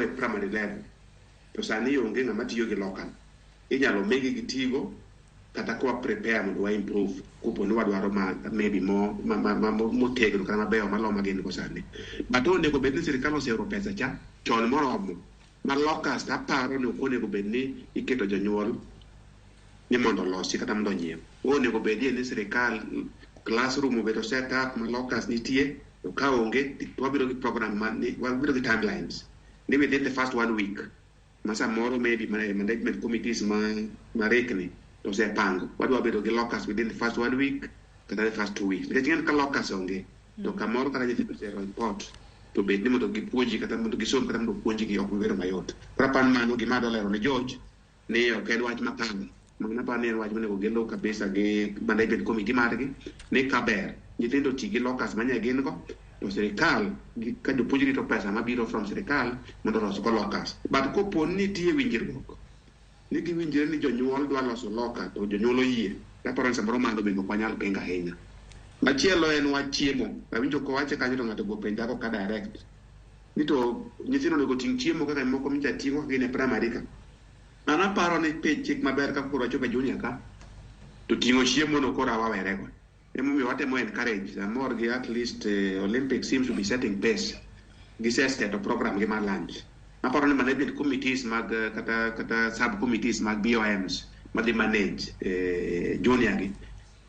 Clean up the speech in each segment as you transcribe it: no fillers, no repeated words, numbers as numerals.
e primary level to sani onge ng'ama tiyo gi local inyalo migi gitigo kata kwa prepare mondo wa improve kupo ni wadwaro maybe motegno kata mabeyo malo magin go sani but onego bed ni sirikal oseoro pesa cha chon moromo ma locust aparo ni ok onego bed ni iketo jonyuol ni mondo losi kata mondo nyiew onego bed ni sirikal classroom obedo set up ma locust nitie to ka onge wabiro gi program wabiro gi timelines ni within the first 1 week masa moro maybe management committees marekni to se pango wadwa bedo gi locust within the first 1 week kata the first 2 weeks because ng'en ka locust onge to kamoro kata nyithindo se report to bed ni mondo gipuonji kata mondo gisom kata mondo puonji gi ok wero mayot rapan mano gima dolero ne George ne ok en wach makanga magna pa ne wach monego gelo kabisa gi management committee margi ne kaber nyithindo ti gi locust manya gin go to sirikal ka jopuonjri to pesa mabiro from sirikal mondo los go locust but kopo ni tie winjruok ni giwinjre ni jonyuol dwa loso loka to jonyuol oyie kaparo samoro mando bende ok wanyal penga ahinya machielo en wach chiemo awinjo ko wache kanyo to ng'ato go penja ko ka direct ni to nyithindo onego ting' chiemo kaka moko micha ting'o ka gin e primary ka an aparo ni chik maber ka koro wachopo e junior ka to ting'o chiemo no koro awawere go emomiyo watemo encourage amor gi at least Olympics seems to be setting pace gi set program gi mar lunch aparo ni management committees mag kata sub committees mag BOMs madhi manage junior gi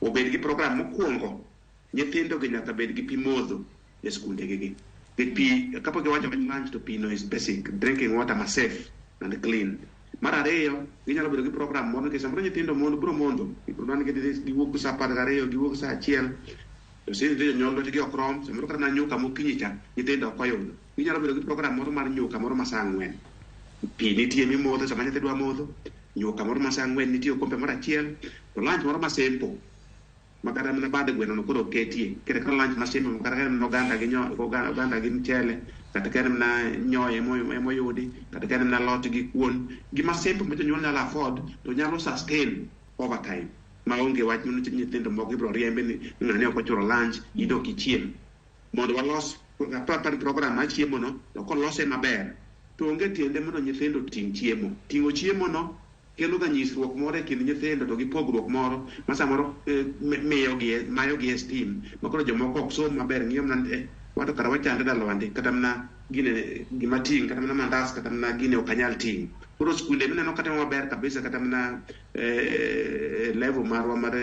obed gi program mokwongo nyithindo gi nyaka bed gi pi modho e skunde gi pi kapok giwacho lunch to pi no is basic drinking water ma safe and clean mar ariyo ginyalo bedo gi program mondo ke samoro nyithindo mondo bro mondo ibrani giwuok sa 12 giwuok sa 1 to sin video nyolo to gi okrom samoro kata na nyuka mokinyi cha nyithindo ok oyudo ginyalo bedo gi program moro mar nyuka moro ma sa 4 pi nitie mimodho sama nyithindo dwa modho nyuka moro ma sa 4 nitie okombe moro achiel to lunch moro ma simple makata mana bade gweno no koro ketie kere ka lunch ma simple makata kene no ganda gi mchele kata kene na nyoye moyudi kata kene na lot gi kuon gima simple ma jonyuol nyalo afford to nyalo sustain over time maonge wach ni nyithindo moko ibro riembe ni ng'ani ok ochuro lunch idok ichiem mondo walos program ma chiemo no to kolose maber to onge tiende mondo nyithindo ting' chiemo ting'o chiemo no kelo ga nyisruok moro e kind nyithindo to gi pogruok moro ma samoro mayo gi esteem makoro jomoko ok som maber ng'iyo mana wato kara wachande dalwande kata mana gima ting' kata mana mandas kata mana gine ok anyal ting' koro skunde mineno kata maber kabisa kata mana level marwa mar